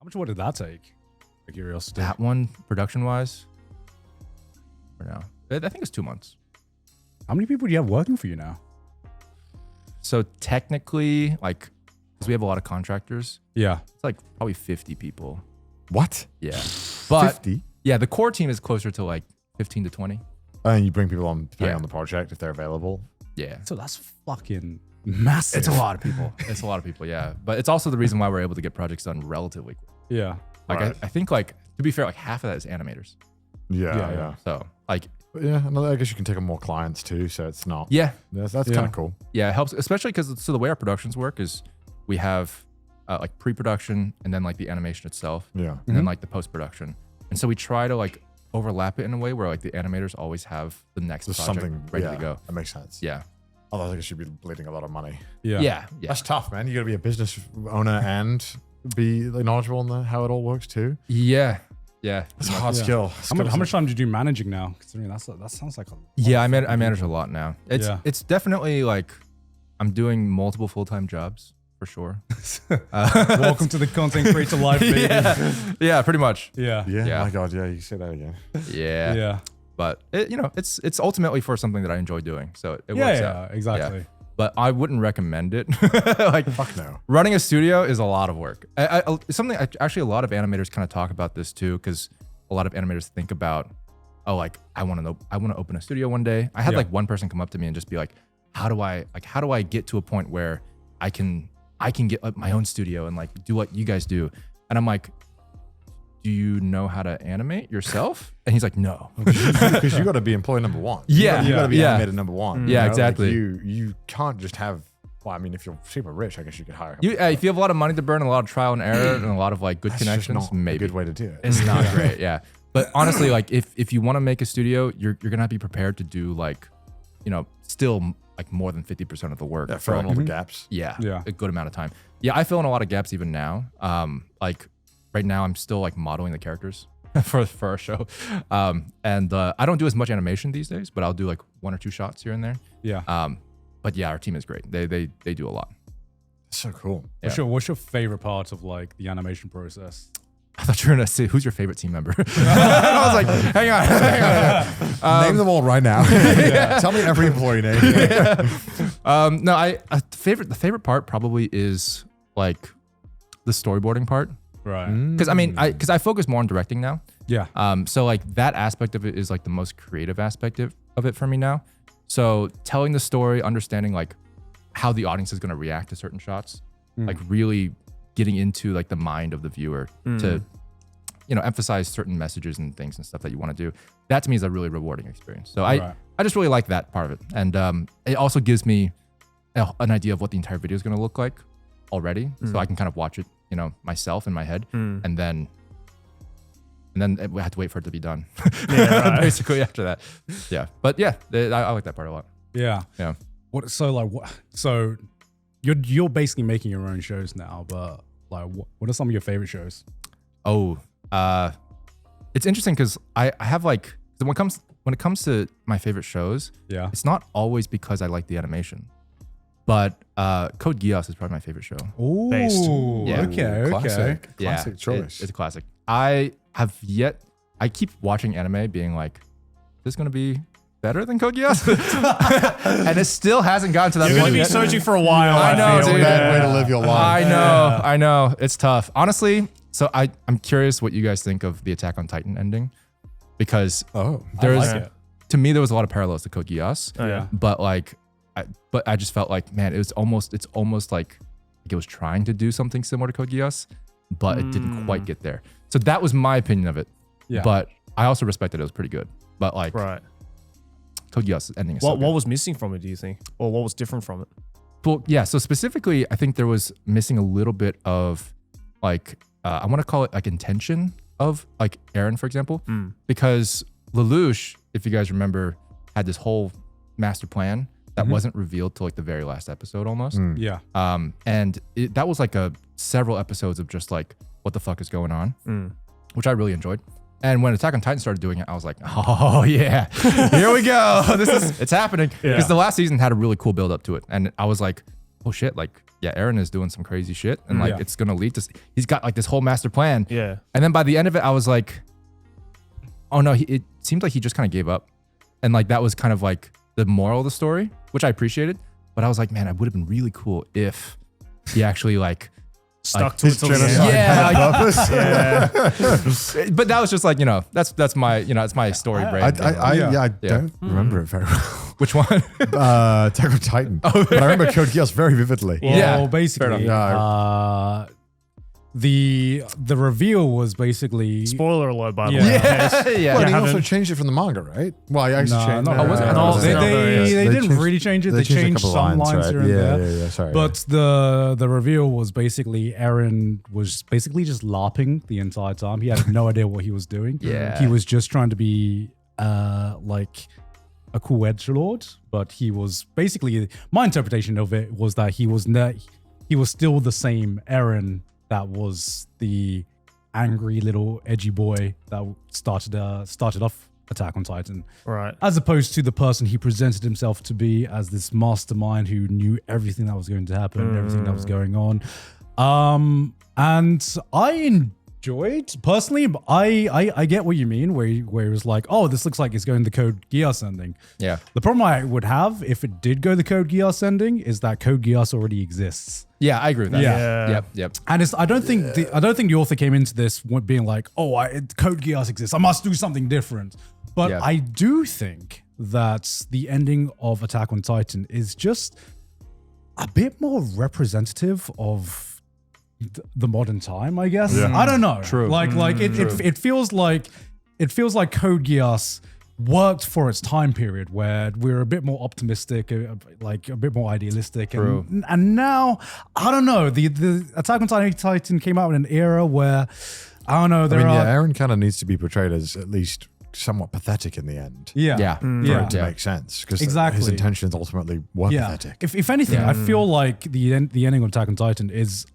much work did that take? For curiosity. That one, production-wise, for now, I think it's 2 months. How many people do you have working for you now? So technically, like, because we have a lot of contractors, Yeah. it's like probably 50 people. What? Yeah. But 50? yeah, the core team is closer to like 15 to 20. And you bring people on depending Yeah. on the project if they're available. Yeah. So that's fucking massive. It's a lot of people. It's a lot of people, yeah. But it's also the reason why we're able to get projects done relatively quick. Yeah. Like, Right. I think, like, to be fair, like half of that is animators. Yeah. So, like, But yeah, and I guess you can take on more clients too, so it's not. yeah. That's Yeah. kind of cool. Yeah, it helps, especially because so the way our productions work is we have like pre-production and then like the animation itself Yeah. and then like the post-production. And so we try to like overlap it in a way where like the animators always have the next There's project something ready yeah, to go. That makes sense. Yeah. Otherwise, I guess you'd be bleeding a lot of money. Yeah. Yeah. Yeah. That's tough, man. You got to be a business owner and be like, knowledgeable on how it all works too. Yeah. Yeah. It's a hard Yeah. skill. How much time do you do managing now? Considering that sounds like a lot. Yeah, I manage a lot now. It's definitely like I'm doing multiple full-time jobs for sure. Welcome to the content creator life, baby. Yeah, pretty much. Yeah. Yeah. My God. Yeah. You say that again. Yeah. Yeah. But it's ultimately for something that I enjoy doing. So it Yeah, works yeah, out. exactly. Yeah. But I wouldn't recommend it. Like, Fuck no. running a studio is a lot of work. Actually, a lot of animators kind of talk about this too, because a lot of animators think about, oh, like I want to open a studio one day. I had Yeah. like one person come up to me and just be like, how do I get to a point where I can get like, my own studio and like do what you guys do? And I'm like, do you know how to animate yourself? And he's like, no. Because you got to be employee number one. Yeah. You got to be Yeah. animator number one. Yeah, you know? exactly. Like you can't just have. Well, I mean, if you're super rich, I guess you could hire. If you have a lot of money to burn, a lot of trial and error, and a lot of like good That's just connections, not maybe a good way to do it. it's not great. Yeah. But honestly, like if you want to make a studio, you're gonna have to be prepared to do like, still like more than 50% of the work. Yeah, fill in all the gaps. Yeah, Yeah. a good amount of time. Yeah, I fill in a lot of gaps even now. Like right now, I'm still like modeling the characters for our show, and I don't do as much animation these days, but I'll do like 1 or 2 shots here and there. Yeah. But yeah, our team is great. They do a lot. So cool. Yeah. What's your favorite part of like the animation process? I thought you were gonna say who's your favorite team member. I was like, hang on. Name them all right now. Tell me every employee name. No, the favorite part probably is like the storyboarding part. Right. Because I focus more on directing now. Yeah. So like that aspect of it is like the most creative aspect of it for me now. So telling the story, understanding like how the audience is gonna react to certain shots, like really getting into like the mind of the viewer to, emphasize certain messages and things and stuff that you want to do. That to me is a really rewarding experience. So I just really like that part of it. And it also gives me an idea of what the entire video is going to look like already. So I can kind of watch it, myself in my head. And then we have to wait for it to be done. Basically after that. Yeah. But yeah, I like that part a lot. Yeah. Yeah. So you're basically making your own shows now, but like what are some of your favorite shows? Oh, it's interesting because I have like, when it comes to my favorite shows, Yeah. it's not always because I like the animation, but Code Geass is probably my favorite show. Ooh. Based. Yeah. Okay. Classic. Yeah, Classic choice. It's a classic. I keep watching anime being like, is this going to be better than Code Geass? And it still hasn't gotten to that You're point going to be yet. searching for a while. I know, feel. dude. Bad way to live your life. I know. It's tough. Honestly, so I'm curious what you guys think of the Attack on Titan ending, because I like it. to me there was a lot of parallels to Code Geass, Oh, yeah. but I just felt like, man, it's almost like it was trying to do something similar to Code Geass, but it didn't quite get there. So that was my opinion of it. Yeah. But I also respect that it was pretty good. But like Right. Code Geass ending is so What good. was missing from it, do you think? Or what was different from it? Well, yeah. So specifically, I think there was missing a little bit of like, I want to call it like intention of like Eren, for example, because Lelouch, if you guys remember, had this whole master plan that wasn't revealed till like the very last episode almost. Yeah. And that was like several episodes of just like, what the fuck is going on, which I really enjoyed. And when Attack on Titan started doing it, I was like, oh yeah, here we go. It's happening. Because the last season had a really cool build up to it. And I was like, oh shit, like yeah, Eren is doing some crazy shit, and like Yeah. it's gonna lead to. He's got like this whole master plan. Yeah. And then by the end of it, I was like, oh no, it seemed like he just kind of gave up. And like that was kind of like the moral of the story, which I appreciated. But I was like, man, it would have been really cool if he actually like Stuck to it till the genocide end. Yeah, had a purpose. Yeah. but that was just like, that's my, it's my story brain. I Yeah. don't remember it very well. Which one? Attack on Titan. But I remember Code Geass very vividly. Well, Yeah, basically, enough. the reveal was basically Spoiler alert, by the Yeah. way. yeah, yeah. Well, and he haven't- also changed it from the manga, right? Well, I actually No, changed no, Oh, was it? I no, thought it was they, in they, there. they didn't really change it. They a changed couple some lines right? here and there. Yeah, sorry. But the reveal was basically Eren was basically just LARPing the entire time. He had no idea what he was doing. Yeah. He was just trying to be like a cool edgelord, but he was basically, my interpretation of it was that he was still the same Eren that was the angry little edgy boy that started off Attack on Titan, Right. as opposed to the person he presented himself to be as this mastermind who knew everything that was going to happen, everything that was going on. And I enjoyed personally. I get what you mean, where it was like, oh, this looks like it's going the Code Geass ending. Yeah. The problem I would have if it did go the Code Geass ending is that Code Geass already exists. Yeah, I agree with that. Yeah. Yep. And I don't think the author came into this being like, oh, Code Geass exists, I must do something different. But Yeah. I do think that the ending of Attack on Titan is just a bit more representative of the modern time, I guess. Yeah. I don't know. True. It feels like Code Geass worked for its time period where we're a bit more optimistic, like a bit more idealistic. True. And now, I don't know, the Attack on Titan came out in an era where, I don't know, Eren kind of needs to be portrayed as at least somewhat pathetic in the end. Yeah. Yeah. For Yeah. it to Yeah. make sense. Because Exactly. his intentions ultimately were Yeah. pathetic. If anything, I feel like the ending of Attack on Titan is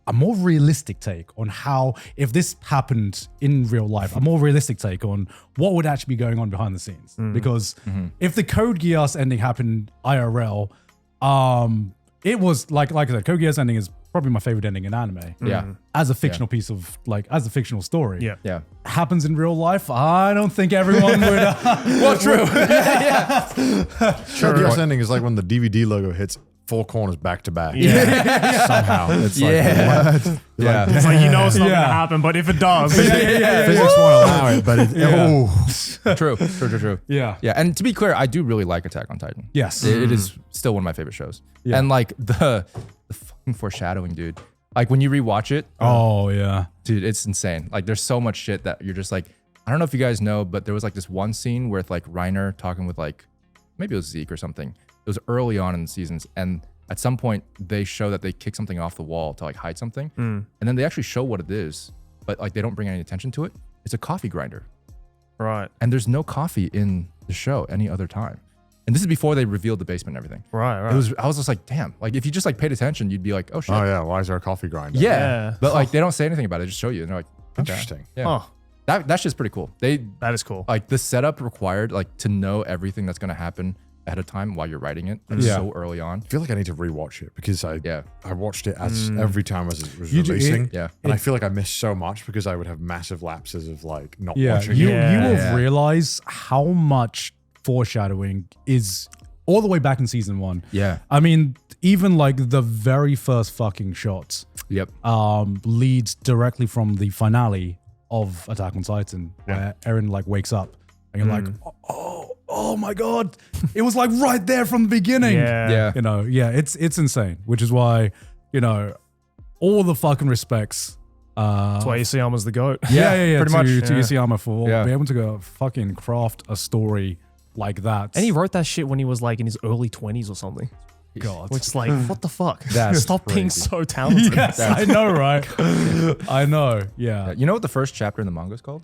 a more realistic take on how, if this happened in real life, a more realistic take on what would actually be going on behind the scenes. Because if the Code Geass ending happened IRL, it was like I said, Code Geass ending is probably my favorite ending in anime. Yeah. As a fictional piece of as a fictional story. Yeah. Yeah. Happens in real life, I don't think everyone would. Well, true. Code Geass ending is like when the DVD logo hits 4 corners back to back. Yeah. Somehow. It's like, Yeah. what? Yeah. It's like, you know it's not Yeah. going to happen, but if it does. Physics won't allow it, but True. Yeah. Yeah. And to be clear, I do really like Attack on Titan. Yes. It is still one of my favorite shows. Yeah. And like the fucking foreshadowing, dude. Like when you rewatch it, Oh yeah. dude, it's insane. Like there's so much shit that you're just like, I don't know if you guys know, but there was like this one scene where it's like Reiner talking with like, maybe it was Zeke or something. It was early on in the seasons. And at some point they show that they kick something off the wall to like hide something. And then they actually show what it is, but like they don't bring any attention to it. It's a coffee grinder. Right. And there's no coffee in the show any other time. And this is before they revealed the basement and everything. Right. I was just like, damn. Like if you just like paid attention, you'd be like, oh shit. oh yeah, why is there a coffee grinder? Yeah. Yeah. But like they don't say anything about it. They just show you. And they're like, okay. Interesting. Yeah. Oh, That shit's pretty cool. They that is cool. like the setup required like to know everything that's gonna happen ahead of time while you're writing it. Like, Yeah. so early on. I feel like I need to rewatch it because I watched it as every time as it was You do- releasing. Yeah. And I feel like I missed so much because I would have massive lapses of like not Yeah, watching you it. will Yeah. realize how much foreshadowing is all the way back in season 1. Yeah. I mean, even like the very first fucking shot Yep. leads directly from the finale of Attack on Titan, where Eren like wakes up and you're like, oh my god, it was like right there from the beginning. Yeah. Yeah. You know, yeah, it's insane, which is why, you know, all the fucking respects. That's why Isayama's the GOAT. Yeah, pretty much. to Yeah. Isayama for Yeah. being able to go fucking craft a story like that. And he wrote that shit when he was like in his early 20s or something. God. Which is like, what the fuck? That's Stop being crazy. so talented. Yes, I know, right? I know. Yeah. You know what the first chapter in the manga is called?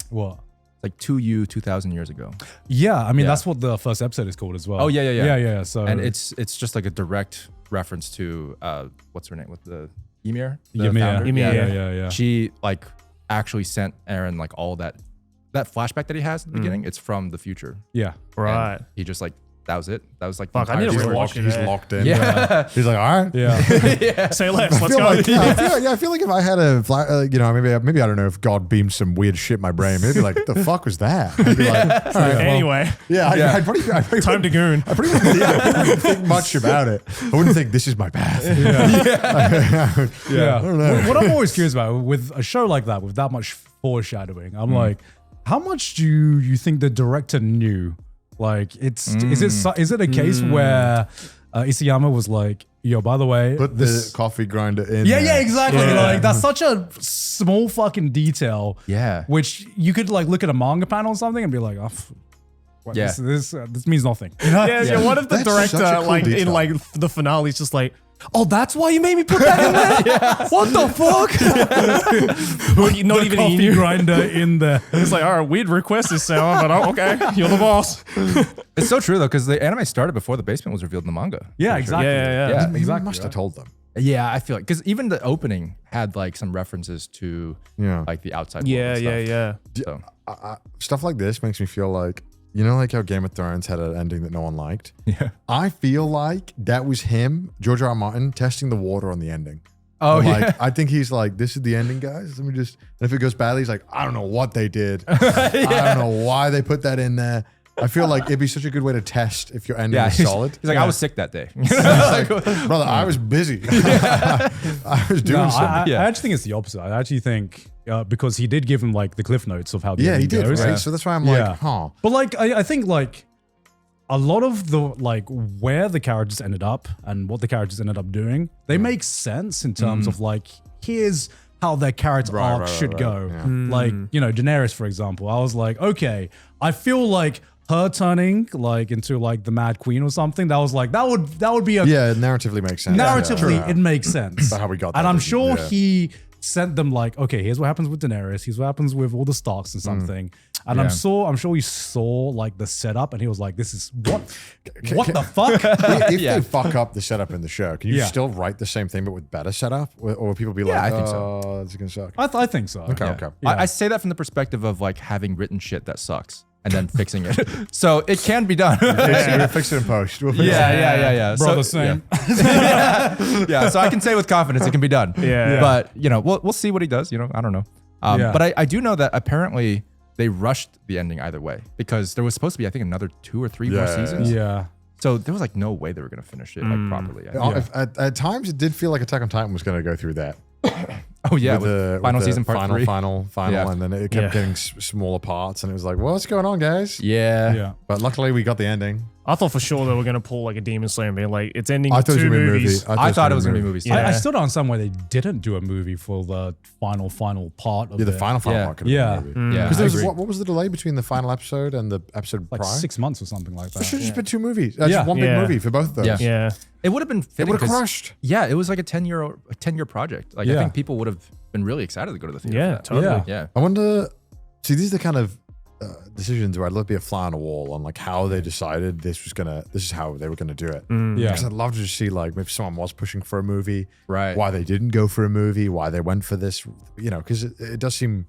What? It's like 2U 2,000 years ago. Yeah, I mean Yeah. that's what the first episode is called as well. Oh, yeah. Yeah. So And it's just like a direct reference to what's her name with the Ymir? The Ymir. founder? Ymir. Yeah. She like actually sent Eren like all that flashback that he has at the beginning. It's from the future. Yeah. Right. And he just like that was it. That was like Fuck, the I need to entire rewatch story. it. He's locked in. Yeah. He's like, all right. Yeah. Say less. I Let's feel go. like, I feel like if I had maybe I don't know if God beamed some weird shit in my brain. Maybe like, the fuck was that? I'd be like, all right, well, Anyway, I'd probably time to goon. I wouldn't think much about it. I wouldn't think this is my path. Yeah. I don't know. What I'm always curious about with a show like that, with that much foreshadowing, I'm like, how much do you think the director knew? Like, is it a case where Isayama was like, yo, by the way, Put the coffee grinder in. yeah, there. exactly. Yeah. Like, that's such a small fucking detail. Yeah. Which you could like look at a manga panel or something and be like, oh, Yeah. this means nothing. Yeah. What if the That's such a director, cool like in detail. like the finale, is just like, oh, that's why you made me put that in there? What the fuck? Well, not The even coffee you. grinder in there. It's like, all right, weird request this Sour, but okay, you're the boss. It's so true though, because the anime started before the basement was revealed in the manga. Yeah, exactly. Yeah. Yeah. You Exactly, must have told them. Yeah, I feel like because even the opening had like some references to like the outside world. Yeah, and yeah, stuff. yeah. So, Stuff like this makes me feel like, like how Game of Thrones had an ending that no one liked? yeah. I feel like that was him, George R. R. Martin, testing the water on the ending. Oh Like, yeah. I think he's like, this is the ending, guys. Let me just, and if it goes badly, he's like, I don't know what they did. I don't know why they put that in there. I feel like it'd be such a good way to test if your ending Yeah, is solid. He's like, I was sick that day. Brother, I was busy. I was doing No, something. Yeah. I actually think it's the opposite. I actually think because he did give him like the cliff notes of how the Yeah, he ending did, goes. right? So that's why I'm Yeah. like, huh. But like I think like a lot of the like where the characters ended up and what the characters ended up doing, they make sense in terms of like here's how their character arc should go. Yeah. Like, Daenerys, for example. I was like, okay, I feel like her turning like into like the Mad Queen or something, that was like that would be a Yeah, it narratively makes sense. narratively Yeah. it makes sense. But how we got and that I'm doesn't- sure yeah. he sent them like, okay, here's what happens with Daenerys, here's what happens with all the Starks and something. And Yeah. I'm sure he saw like the setup and he was like, this is what the fuck? If Yeah. they fuck up the setup in the show, can you Yeah. still write the same thing but with better setup? Or will people be like, I think so. oh, this is going to suck? I think so. Okay, Yeah. okay. I say that from the perspective of like having written shit that sucks and then fixing it. So it can be done. We'll fix it in post. We'll fix it. Yeah. Bro, So, the same. yeah, so I can say with confidence it can be done. Yeah. But we'll see what he does. I don't know. Yeah. But I do know that apparently they rushed the ending either way because there was supposed to be I think another 2 or 3 more Yeah. seasons. Yeah. So there was like no way they were gonna finish it like properly. At times, it did feel like Attack on Titan was going to go through that. Oh yeah, with with the final with the season part final, 3. Final, Yeah. and then it kept Yeah. getting smaller parts, and it was like, well, what's going on, guys? Yeah. Yeah. But luckily, we got the ending. I thought for sure they were gonna pull like a Demon Slayer and be like, it's ending I with thought it was 2 gonna be a movie. movies. I thought it was gonna be movies. Yeah. I still don't understand why they didn't do a movie for the final part of Yeah, the it. final Yeah. part could have Yeah. been a movie. Yeah. Because I there was agree. what was the delay between the final episode and the episode like prior? 6 months or something like It that. should have just been 2 movies. Yeah. Just one big Yeah. movie for both of those. Yeah. Yeah. It would have been It fitting would have 'cause- crushed. Yeah, it was like a 10-year project. Like I Yeah. think people would have been really excited to go to the theater. Yeah, for that. totally. Yeah. Yeah. I wonder. See, these are the kind of decisions where I'd love to be a fly on a wall on like how they decided this is how they were gonna do it. Yeah. Because I'd love to just see like if someone was pushing for a movie, Right. why they didn't go for a movie, why they went for this, because it does seem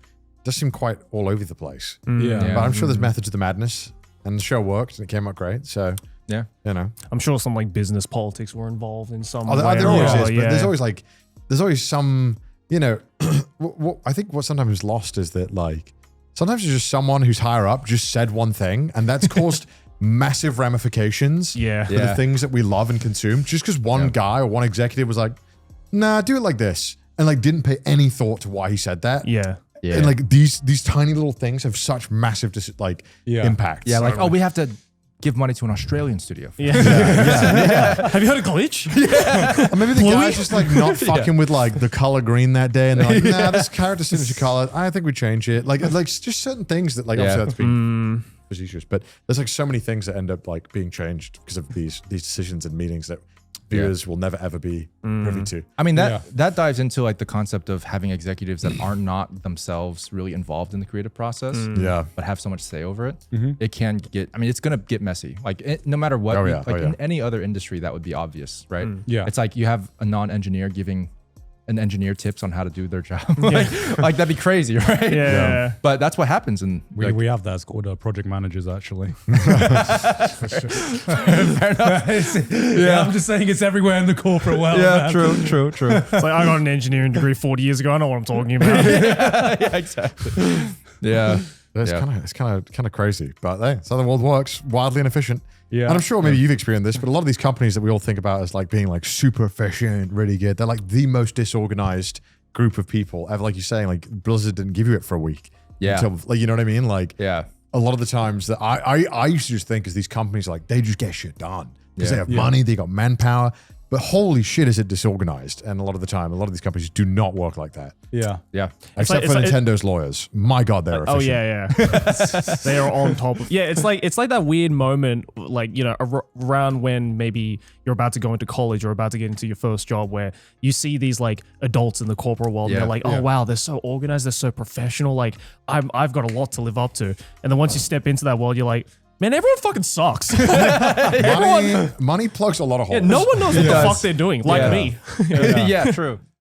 quite all over the place. Yeah. Yeah. But I'm sure there's methods to the madness, and the show worked and it came out great. So Yeah. I'm sure some like business politics were involved in some Oh, way. there always or is, another, but there's always some, what I think what sometimes is lost is that like sometimes it's just someone who's higher up just said one thing and that's caused massive ramifications Yeah. for the Yeah. things that we love and consume. Just because one guy or one executive was like, nah, do it like this, and like didn't pay any thought to why he said that. Yeah. Yeah. And like these tiny little things have such massive Yeah. impacts. Yeah, like, oh, we have to give money to an Australian studio. Yeah. Have you heard of Glitch? Or maybe the guy's just like not fucking with like the color green that day, and they're like, nah, this character signature color, I think we change it. Like just certain things that like obviously that's being facetious, but there's like so many things that end up like being changed because of these decisions and meetings that viewers will never ever be privy to. I mean, Yeah. that dives into like the concept of having executives that are not themselves really involved in the creative process, Yeah. but have so much say over it. It can get, I mean, it's going to get messy. Like no matter what, Oh, yeah. like Oh, yeah. in any other industry, that would be obvious, right? Yeah. It's like you have a non-engineer giving an engineer tips on how to do their job. like that'd be crazy, right? Yeah. But that's what happens. And We have that. It's called project managers, actually. Yeah, I'm just saying it's everywhere in the corporate world. yeah, man. true. It's like, I got an engineering degree 40 years ago. I know what I'm talking about. Yeah, exactly. Yeah. It's kind of crazy, but hey, it's how the world works. Wildly inefficient. Yeah. And I'm sure maybe you've experienced this, but a lot of these companies that we all think about as like being like super efficient, really good, they're like the most disorganized group of people ever. Like you're saying, like Blizzard didn't give you it for a week. Yeah. Until, like, you know what I mean? Like, Yeah. a lot of the times that I used to just think as these companies, like they just get shit done because they have money, they got manpower. But holy shit, is it disorganized? And a lot of the time, a lot of these companies do not work like that. Yeah. Yeah. Except for Nintendo's lawyers. My God, they're efficient. Oh yeah. They are on top of. Yeah, it's like that weird moment, like, you know, around when maybe you're about to go into college or about to get into your first job, where you see these like adults in the corporate world, and they're like, oh wow, they're so organized, they're so professional. Like I've got a lot to live up to. And then once you step into that world, you're like, man, everyone fucking sucks. Money plugs a lot of holes. Yeah, no one knows what the fuck they're doing, like me. Yeah, true.